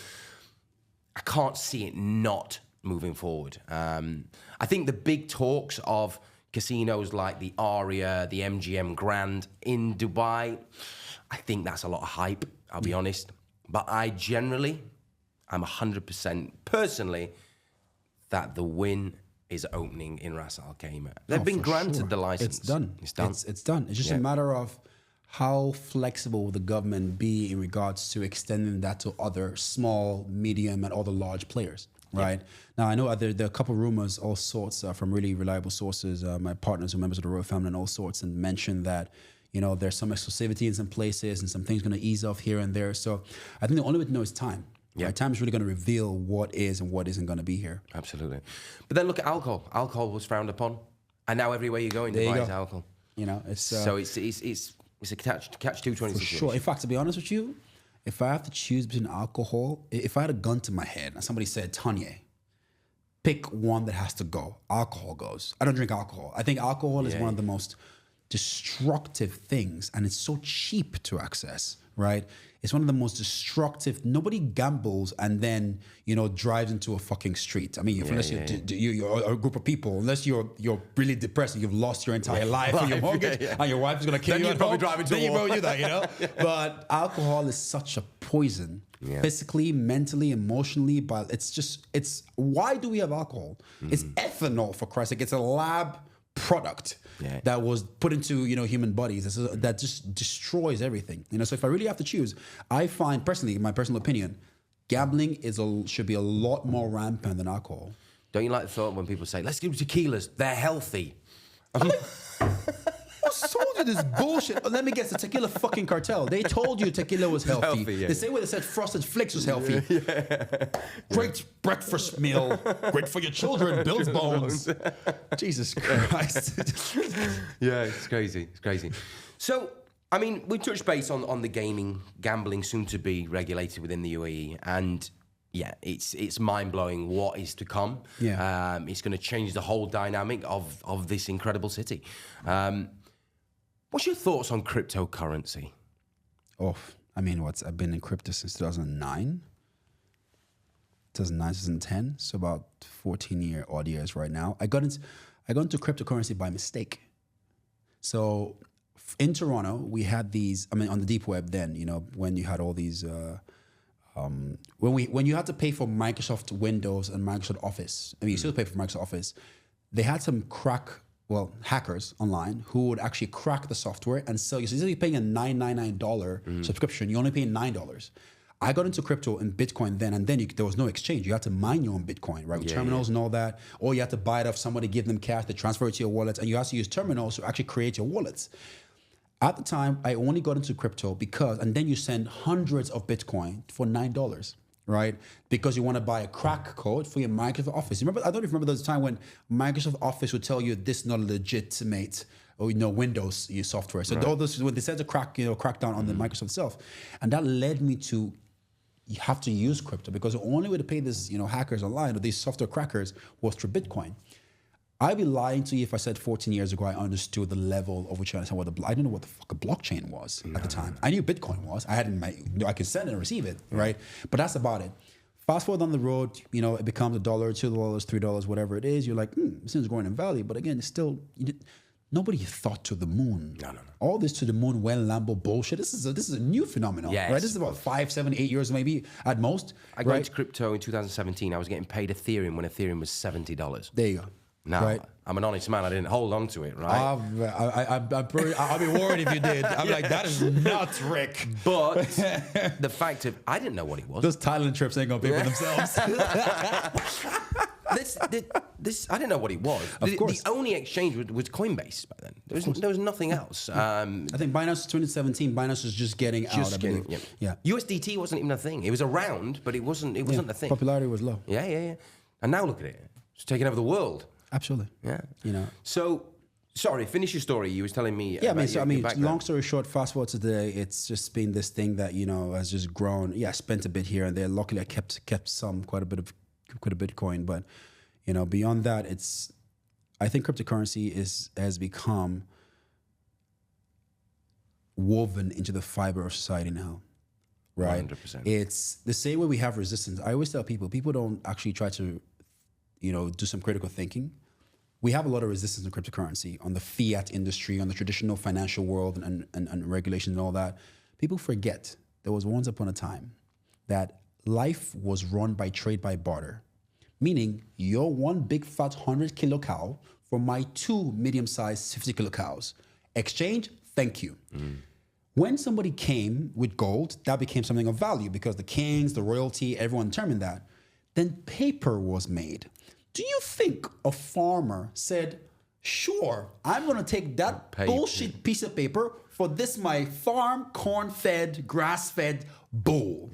I can't see it not moving forward. I think the big talks of casinos like the Aria, the MGM Grand in Dubai, I think that's a lot of hype, I'll be honest. But I'm 100% personally that the win is opening in Ras Al Khaimah. They've been granted the license. It's done. It's done. It's done. It's just a matter of how flexible will the government be in regards to extending that to other small, medium, and other large players. Right. Now, I know there are a couple of rumors, all sorts, from really reliable sources. My partners are members of the royal family and all sorts, and mentioned that, there's some exclusivity in some places and some things going to ease off here and there. So I think the only way to know is time. Yeah. Right? Time is really going to reveal what is and what isn't going to be here. Absolutely. But then look at alcohol. Alcohol was frowned upon. And now everywhere you go in Dubai is alcohol. It's... so it's a catch-22 situation. Sure. In fact, to be honest with you, if I have to choose between alcohol, if I had a gun to my head and somebody said, Tonye, pick one that has to go, alcohol goes. I don't drink alcohol. I think alcohol is one of the most destructive things, and it's so cheap to access, right? It's one of the most destructive. Nobody gambles and then, drives into a fucking street. I mean, unless you're a group of people, unless you're really depressed and you've lost your entire life for your mortgage and your wife is going to kill you at home, then you probably do that, But alcohol is such a poison. Yeah. Physically, mentally, emotionally, but it's why do we have alcohol? It's ethanol, for Christ's sake. It's a lab product that was put into human bodies that just destroys everything. So if I really have to choose, I find personally, in my personal opinion, gambling should be a lot more rampant than alcohol. Don't you like the thought when people say, let's do tequilas, they're healthy? Who told you this bullshit? Let me guess, the tequila fucking cartel. They told you tequila was healthy. The same way they said Frosted Flakes was healthy. Great breakfast meal. Great for your children. Builds bones. Jesus Christ. It's crazy. It's crazy. So, I mean, we touched base on the gambling soon to be regulated within the UAE, and it's mind-blowing what is to come. It's going to change the whole dynamic of this incredible city. What's your thoughts on cryptocurrency? I've been in crypto since 2009. 2010, so about 14 odd years right now. I got into cryptocurrency by mistake. So in Toronto, we had these, on the deep web then, when you had all these, when you had to pay for Microsoft Windows and Microsoft Office, you still pay for Microsoft Office, they had some hackers online who would actually crack the software and sell you. So instead of paying a $999 subscription, you only pay $9. I got into crypto and Bitcoin then, and then there was no exchange. You had to mine your own Bitcoin, right? With terminals and all that. Or you had to buy it off somebody, give them cash, to transfer it to your wallet, and you have to use terminals to actually create your wallets. At the time, I only got into crypto and then you send hundreds of Bitcoin for $9. Right? Because you want to buy a crack code for your Microsoft Office. I don't even remember those time when Microsoft Office would tell you this is not a legitimate Windows software. So all this, when they said to crack down on the Microsoft itself. And that led me to you have to use crypto, because the only way to pay this, hackers online or these software crackers was through Bitcoin. I'd be lying to you if I said 14 years ago I understood the level of which I understand I didn't know what the fuck a blockchain was at the time. I knew Bitcoin was. I could send and receive it, right? But that's about it. Fast forward on the road, it becomes $1, $2, $3, whatever it is. You're like, this is growing in value. But again, it's still, nobody thought to the moon. No. All this to the moon, Lambo bullshit. This is a new phenomenon, right? This is about 5, 7, 8 years maybe at most. I got into crypto in 2017. I was getting paid Ethereum when Ethereum was $70. There you go. No, I'm an honest man. I didn't hold on to it, right? I'll be worried if you did. I'm like, that is nuts, Rick. But the fact of, I didn't know what it was. Those Thailand trips ain't gonna pay for themselves. This, I didn't know what it was. Of course. The only exchange was Coinbase back then. There was nothing else. I think Binance 2017. Binance was just getting out. USDT wasn't even a thing. It was around, but it wasn't a thing. Popularity was low. Yeah. And now look at it. It's taking over the world. Absolutely. Yeah. So, sorry, finish your story. You was telling me. Long story short, fast forward to today, it's just been this thing that, has just grown. Yeah, I spent a bit here and there. Luckily, I kept quite a bit of Bitcoin. But, beyond that, I think cryptocurrency has become woven into the fiber of society now. Right? 100%. It's the same way we have resistance. I always tell people don't actually try to, do some critical thinking. We have a lot of resistance in cryptocurrency, on the fiat industry, on the traditional financial world and regulation and all that. People forget there was once upon a time that life was run by trade by barter, meaning your one big fat 100-kilo cow for my 2 medium-sized 50-kilo cows. Exchange, thank you. When somebody came with gold, that became something of value because the kings, the royalty, everyone determined that. Then paper was made. Do you think a farmer said, sure, I'm going to take that bullshit piece of paper for this, my farm, corn-fed, grass-fed, bull.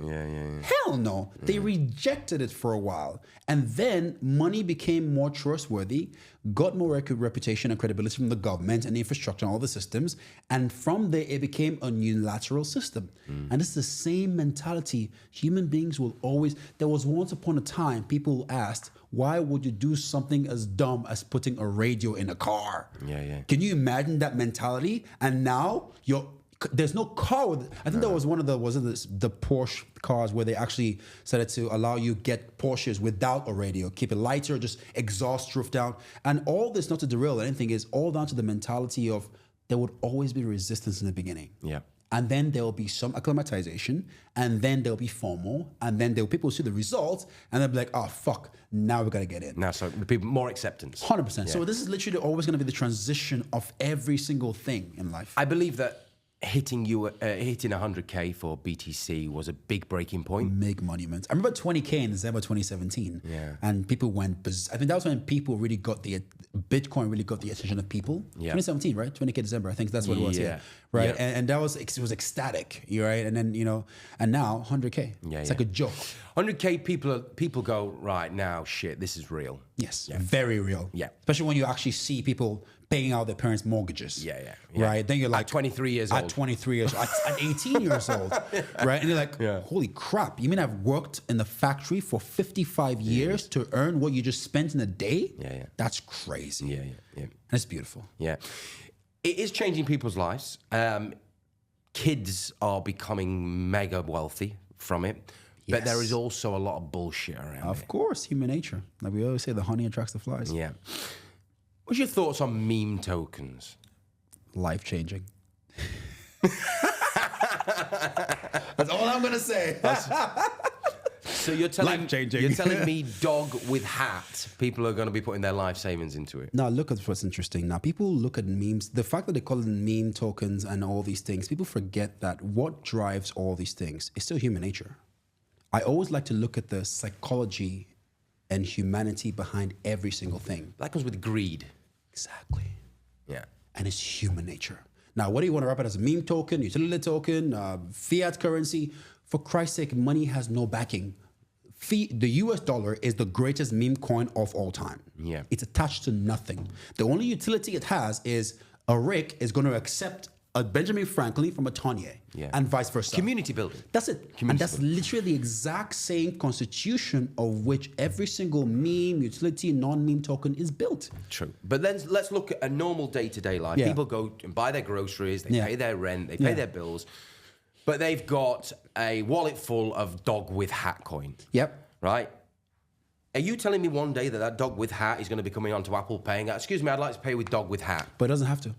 Hell no. They rejected it for a while. And then money became more trustworthy, got more reputation and credibility from the government and the infrastructure and all the systems. And from there, it became a unilateral system. And it's the same mentality. Human beings will always, there was once upon a time, people asked, why would you do something as dumb as putting a radio in a car? Can you imagine that mentality? And now there's no car with, I think that was one of the Porsche cars where they actually started to allow you get Porsches without a radio, keep it lighter, just exhaust drift out. And all this, not to derail anything, is all down to the mentality of there would always be resistance in the beginning. And then there will be some acclimatization, and then there'll be FOMO, and then people see the results, and they'll be like, oh, fuck, now we got to get in. Now, so people, more acceptance. 100%. So this is literally always going to be the transition of every single thing in life. I believe that hitting 100K for BTC was a big breaking point. Big monument. I remember 20K in December 2017. And people went I think that was when people really got Bitcoin really got the attention of people. 2017, right? 20K December. I think that's what it was. Right. And that was, it was ecstatic. Right. And then, and now 100K. It's like a joke. 100K people go, right now, shit, this is real. Yes. Very real. Especially when you actually see people paying out their parents' mortgages. Right? Then you're like... At 23 years old. At 23 years old. At 18 years old. Right? And you're like, holy crap. You mean I've worked in the factory for 55 years to earn what you just spent in a day? That's crazy. And it's beautiful. It is changing people's lives. Kids are becoming mega wealthy from it. But there is also a lot of bullshit around Of course, human nature. Like we always say, the honey attracts the flies. What's your thoughts on meme tokens? Life-changing. That's all I'm going to say. So you're telling me dog with hat, people are going to be putting their life savings into it? Now, look at what's interesting. Now, people look at memes. The fact that they call it meme tokens and all these things, people forget that what drives all these things is still human nature. I always like to look at the psychology and humanity behind every single thing. That comes with greed. Exactly. And it's human nature. Now, what do you want to wrap it as? A meme token, utility token, fiat currency? For Christ's sake, money has no backing. The US dollar is the greatest meme coin of all time. It's attached to nothing. The only utility it has is a Rick is going to accept a Benjamin Franklin from a Tonye, and vice versa. Community building. That's it. And that's literally the exact same constitution of which every single meme, utility, non-meme token is built. True. But then let's look at a normal day-to-day life. People go and buy their groceries, they pay their rent, they pay their bills, but they've got a wallet full of dog with hat coin. Right? Are you telling me one day that dog with hat is going to be coming onto Apple paying? Excuse me, I'd like to pay with dog with hat. But it doesn't have to.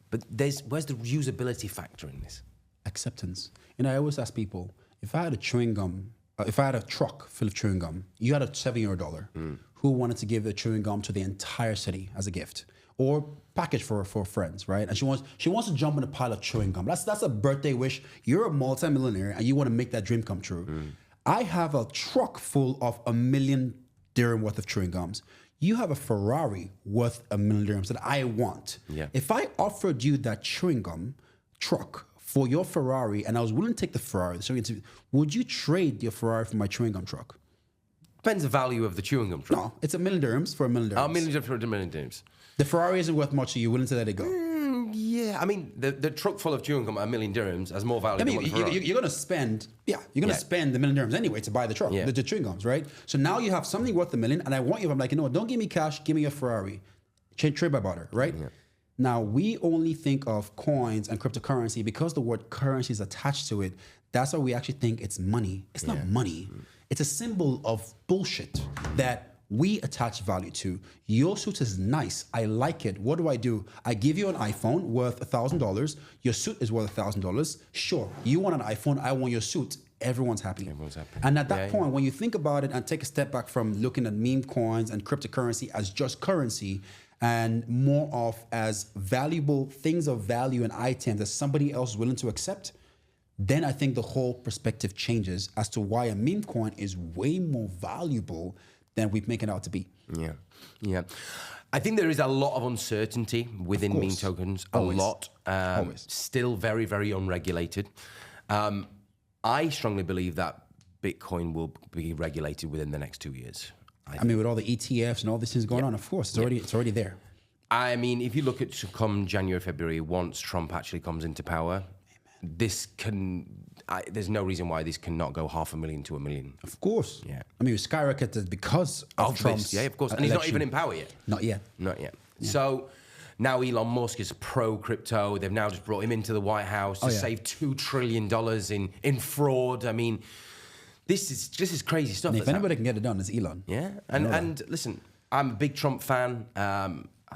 But where's the usability factor in this? Acceptance. I always ask people, if I had a chewing gum, if I had a truck full of chewing gum, you had a $7 who wanted to give the chewing gum to the entire city as a gift or package for friends, right? And she wants to jump in a pile of chewing gum. That's a birthday wish. You're a multimillionaire and you want to make that dream come true. I have a truck full of $1 million dirham worth of chewing gums. You have a Ferrari worth $1 million dirhams that I want. If I offered you that chewing gum truck for your Ferrari and I was willing to take the Ferrari, would you trade your Ferrari for my chewing gum truck? Depends the value of the chewing gum truck. No, it's $1 million dirhams for $1 million dirhams. $1 million dirhams for $1 million dirhams. The Ferrari isn't worth much, so you're willing to let it go. I mean, the truck full of chewing gum at $1 million dirhams has more value than what the Ferrari. You're going to spend, spend $1 million dirhams anyway to buy the truck, the chewing gums, right? So now you have something worth $1 million, and I want you, I'm like, don't give me cash, give me a Ferrari. Trade by barter, right? Now, we only think of coins and cryptocurrency because the word currency is attached to it. That's why we actually think it's money. It's not money. It's a symbol of bullshit that we attach value to. Your suit is nice. I like it. What do? I give you an iPhone worth $1,000. Your suit is worth $1,000. Sure, you want an iPhone. I want your suit. Everyone's happy. And at that point, when you think about it and take a step back from looking at meme coins and cryptocurrency as just currency and more of as valuable things of value and items that somebody else is willing to accept, then I think the whole perspective changes as to why a meme coin is way more valuable than we make it out to be. I think there is a lot of uncertainty within meme tokens. A lot. Still very, very unregulated. I strongly believe that Bitcoin will be regulated within the next 2 years. I mean, with all the ETFs and all these things going on, of course, it's already there. I mean, if you look at come January, February, once Trump actually comes into power, there's no reason why this cannot go 500,000 to 1 million. Of course. Yeah. I mean, it skyrocketed because of Trump's Yeah, of course. And he's not even in power yet. Not yet. Not yet. Yeah. So now Elon Musk is pro-crypto. They've now just brought him into the White House to save $2 trillion in fraud. I mean, this is crazy stuff. And if anybody can get it done, it's Elon. Yeah. And listen, I'm a big Trump fan.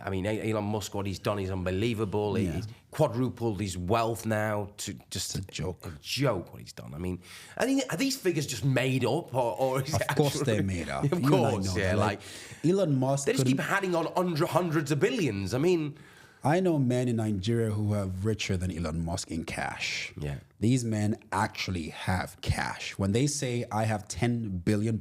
I mean, Elon Musk, what he's done is unbelievable. Yeah. He's quadrupled his wealth now to just a joke. A joke what he's done. I mean, are these figures just made up, or is Of course they're made up. Of course, yeah. Like Elon Musk. They just keep adding on hundreds of billions. I mean, I know men in Nigeria who are richer than Elon Musk in cash. Yeah. These men actually have cash. When they say I have $10 billion,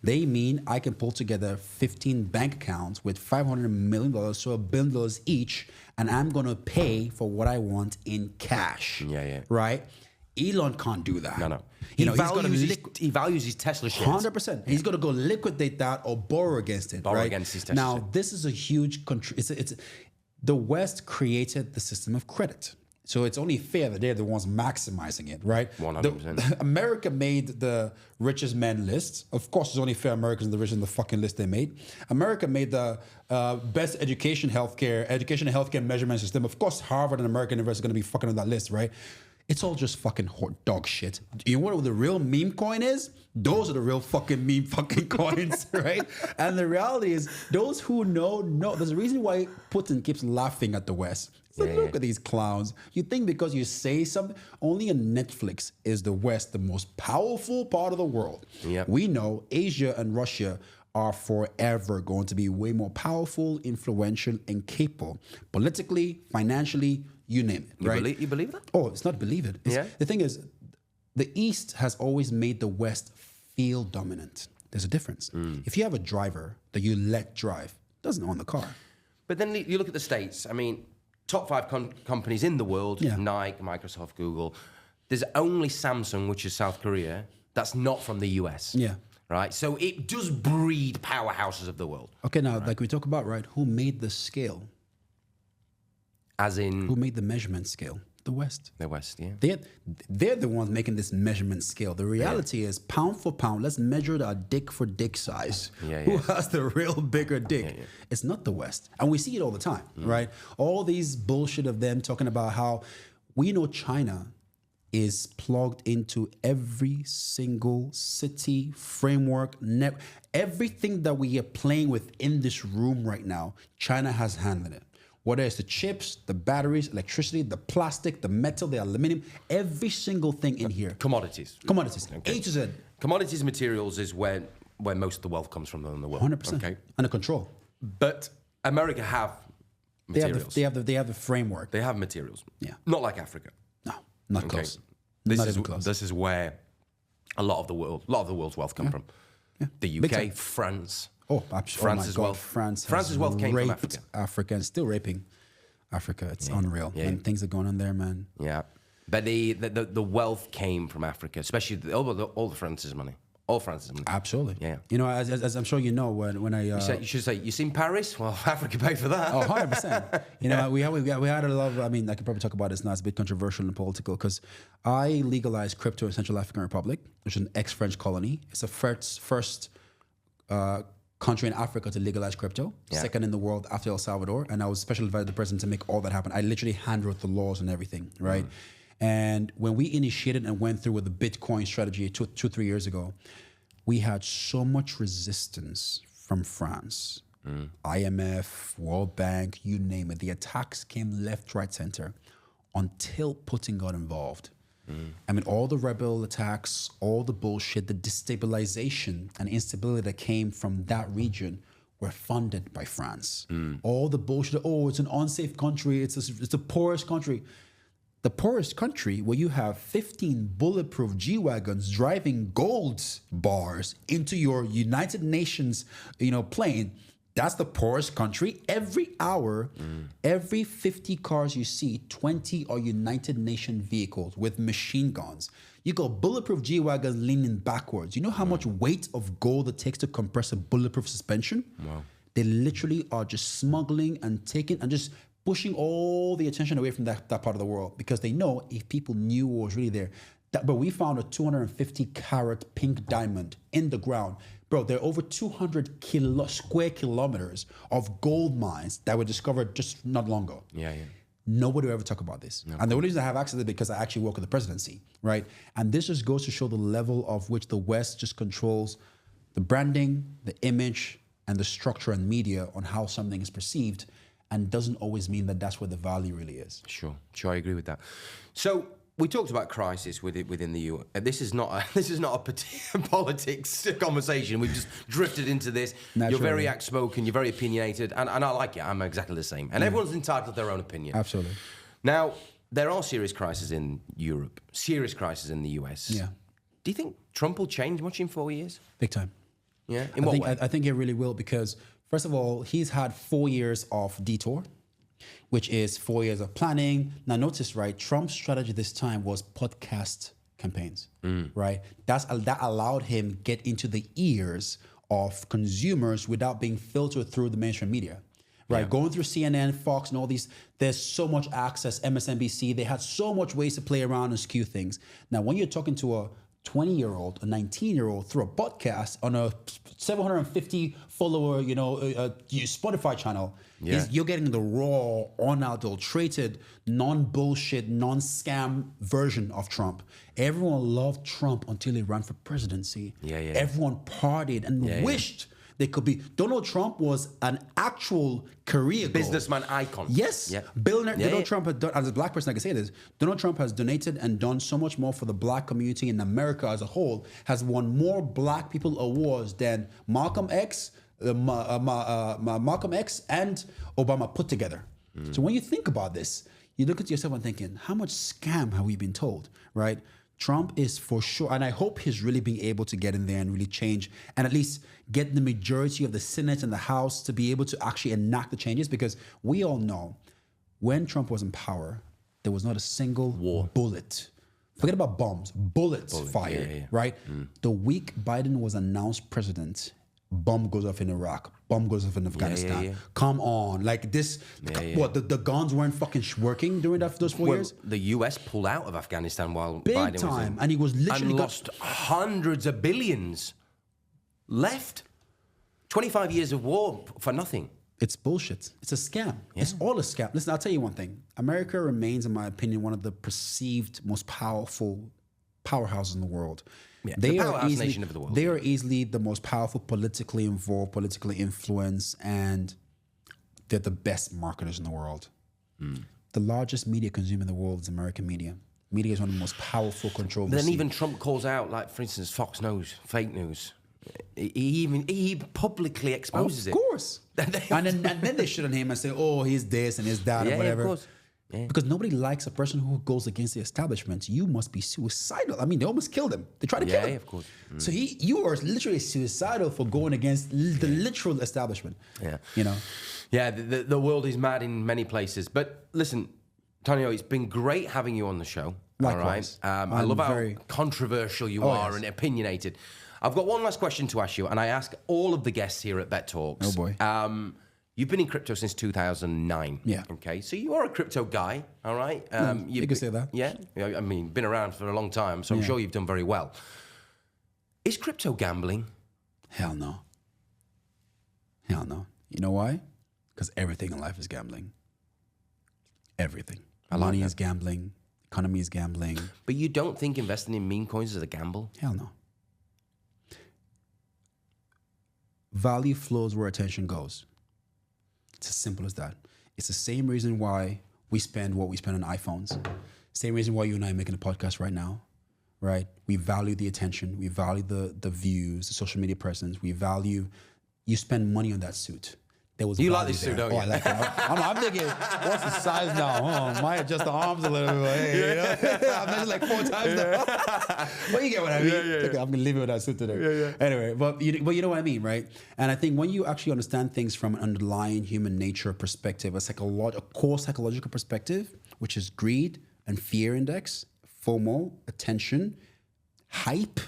they mean I can pull together 15 bank accounts with $500 million, so $1 billion each, and I'm going to pay for what I want in cash. Yeah. Right? Elon can't do that. No. He values his Tesla shares. 100%. He's going to go liquidate that or borrow against it. Borrow right? against his Tesla Now, shares. this is a huge the West created the system of credit. So it's only fair that they're the ones maximizing it, right? 100%. America made the richest men list. Of course, it's only fair Americans are the richest in the fucking list they made. America made the best education and healthcare measurement system. Of course, Harvard and American University are going to be fucking on that list, right? It's all just fucking dog shit. You know what the real meme coin is? Those are the real fucking meme fucking coins, right? And the reality is, those who know. There's a reason why Putin keeps laughing at the West. Look at these clowns. You think because you say something, only on Netflix is the West the most powerful part of the world. Yep. We know Asia and Russia are forever going to be way more powerful, influential, and capable. Politically, financially, you name it, right? You believe that? Oh, it's not believe it. The thing is, the East has always made the West feel dominant. There's a difference. If you have a driver that you let drive, doesn't own the car. But then you look at the States. I mean, top 5 companies in the world, Nike, Microsoft, Google. There's only Samsung, which is South Korea, that's not from the US. Yeah. Right? So it does breed powerhouses of the world. Okay, now, like we talk about, right, who made the scale? As in? Who made the measurement scale? The West. The West, yeah. They're the ones making this measurement scale. The reality is, pound for pound, let's measure our dick for dick size. Who has the real bigger dick? It's not the West. And we see it all the time, right? All these bullshit of them talking about how we know China is plugged into every single city, framework, everything that we are playing with in this room right now, China has handled it. Whether it's the chips, the batteries, electricity, the plastic, the metal, the aluminum, every single thing in here. Commodities. Okay. A to Z. Commodities and materials is where most of the wealth comes from in the world. 100%. Okay. Under control. But America have materials. They have the framework. They have materials. Yeah. Not like Africa. No, not close. Not even close. This is where a lot of the world's wealth come from. Yeah. The UK, France. Oh, absolutely. France's wealth. France's wealth came from Africa and still raping Africa. It's unreal. Yeah. And things are going on there, man. Yeah. But the wealth came from Africa, especially all the France's money. All France's money. Absolutely. Yeah. You know, as I'm sure you know, when I... you should say, you seen Paris? Well, Africa paid for that. Oh, 100%. You know, we had a lot of... I mean, I could probably talk about this now. It's a bit controversial and political because I legalized crypto in Central African Republic, which is an ex-French colony. It's the first country in Africa to legalize crypto, second in the world after El Salvador. And I was special advisor to the president to make all that happen. I literally handwrote the laws and everything, right? And when we initiated and went through with the Bitcoin strategy 3 years ago, we had so much resistance from France, IMF, World Bank, you name it. The attacks came left, right, center until Putin got involved. I mean, all the rebel attacks, all the bullshit, the destabilization and instability that came from that region were funded by France. All the bullshit, it's an unsafe country, it's the poorest country. The poorest country where you have 15 bulletproof G-Wagons driving gold bars into your United Nations, plane, That's the poorest country. Every hour, every 50 cars you see, 20 are United Nations vehicles with machine guns. You got bulletproof G-Wagons leaning backwards. You know how much weight of gold it takes to compress a bulletproof suspension? Wow. They literally are just smuggling and taking and just pushing all the attention away from that part of the world because they know if people knew what was really there. But we found a 250 carat pink diamond in the ground. Bro, there are over 200 square kilometers of gold mines that were discovered just not long ago. Yeah. Nobody will ever talk about this. And the only reason I have access to it is because I actually work with the presidency, right? And this just goes to show the level of which the West just controls the branding, the image, and the structure and media on how something is perceived, and doesn't always mean that that's where the value really is. Sure, I agree with that. So we talked about crisis within the EU. This is not a politics conversation. We've just drifted into this. Naturally. You're very outspoken. You're very opinionated, and I like it. I'm exactly the same. And everyone's entitled to their own opinion. Absolutely. Now there are serious crises in Europe, serious crises in the US. Yeah. Do you think Trump will change much in 4 years? Big time. Yeah. In what way? I think it really will because, first of all, he's had 4 years of detour, which is 4 years of planning. Now, notice, right, Trump's strategy this time was podcast campaigns, right? That allowed him get into the ears of consumers without being filtered through the mainstream media, right? Yeah. Going through CNN, Fox, and all these, there's so much access, MSNBC, they had so much ways to play around and skew things. Now, when you're talking to a 20-year-old, a 19-year-old through a podcast on a 750 follower, Spotify channel, you're getting the raw, unadulterated, non-bullshit, non-scam version of Trump. Everyone loved Trump until he ran for presidency. Everyone partied and wished they could be. Donald Trump was an actual career goal. Businessman icon. Yes. Billionaire. Donald Trump had done, as a black person, I can say this. Donald Trump has donated and done so much more for the black community in America as a whole, has won more black people awards than Malcolm X, Malcolm X and Obama put together. So when you think about this, you look at yourself and thinking, how much scam have we been told, right? Trump is for sure, and I hope he's really being able to get in there and really change and at least get the majority of the Senate and the House to be able to actually enact the changes, because we all know when Trump was in power, there was not a single bullet. Forget about bombs, bullets fired, right? The week Biden was announced president, bomb goes off in Iraq, bomb goes off in Afghanistan. Come on, like this, what, the guns weren't fucking working during those 4 years? The US pulled out of Afghanistan while Big Biden time, was in. and he was literally and lost hundreds of billions. Left. 25 years of war for nothing. It's bullshit. It's a scam. It's all a scam. Listen, I'll tell you one thing. America remains, in my opinion, one of the perceived most powerful powerhouses in the world. Yeah, the powerhouse nation of the world. They are easily the most powerful, politically involved, politically influenced, and they're the best marketers in the world. The largest media consumer in the world is American media. Media is one of the most powerful control. Then even Trump calls out, like, for instance, Fox News, fake news. He publicly exposes it. Of course. and then they shit on him and say, oh, he's this and he's that and whatever. Of course. Yeah. Because nobody likes a person who goes against the establishment. You must be suicidal. I mean, they almost killed him. They tried to kill him. Yeah, of course. So you are literally suicidal for going against the literal establishment. Yeah. You know? Yeah, the world is mad in many places. But listen, Tonye, it's been great having you on the show. Likewise. All right? I love how controversial you are and opinionated. I've got one last question to ask you, and I ask all of the guests here at Bet Talks. Oh, boy. You've been in crypto since 2009. Yeah. Okay, so you are a crypto guy, all right? You can say that. Yeah? I mean, been around for a long time, so I'm sure you've done very well. Is crypto gambling? Hell no. Hell no. You know why? Because everything in life is gambling. Everything. Money is gambling. Economy is gambling. But you don't think investing in meme coins is a gamble? Hell no. Value flows where attention goes. It's as simple as that. It's the same reason why we spend what we spend on iPhones. Same reason why you and I are making a podcast right now, right? We value the attention. We value the views, the social media presence. We value, you spend money on that suit. there was You like value this there. suit, don't Oh, you? I like it. I'm thinking, what's the size now? Oh, might adjust the arms a little bit. Hey, you know? I've measured like 4 times now. But you get what I mean. Okay, I'm gonna leave it with that suit today. Anyway, but you know what I mean, right? And I think when you actually understand things from an underlying human nature perspective, a core psychological perspective, which is greed and fear index, FOMO, attention, hype.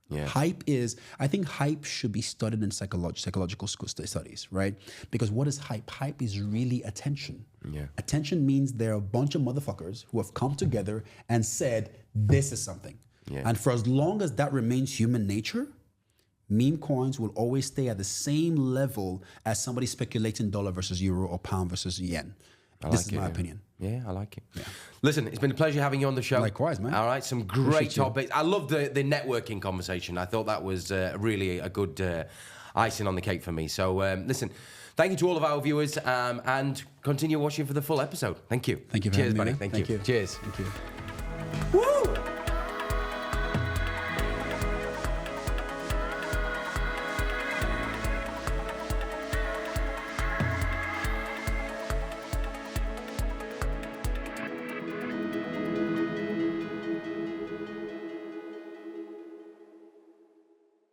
Yeah. I think hype should be studied in psychological school studies, right? Because what is hype? Hype is really attention. Yeah. Attention means there are a bunch of motherfuckers who have come together and said, this is something. Yeah. And for as long as that remains human nature, meme coins will always stay at the same level as somebody speculating dollar versus euro or pound versus yen. This is my opinion. Yeah, I like it. Yeah. Listen, it's been a pleasure having you on the show. Likewise, man. All right, some great topics. I love the networking conversation. I thought that was really a good icing on the cake for me. So, listen, thank you to all of our viewers and continue watching for the full episode. Thank you. Thank you for Cheers, having me, buddy. man. Thank you. Cheers. Thank you. Woo!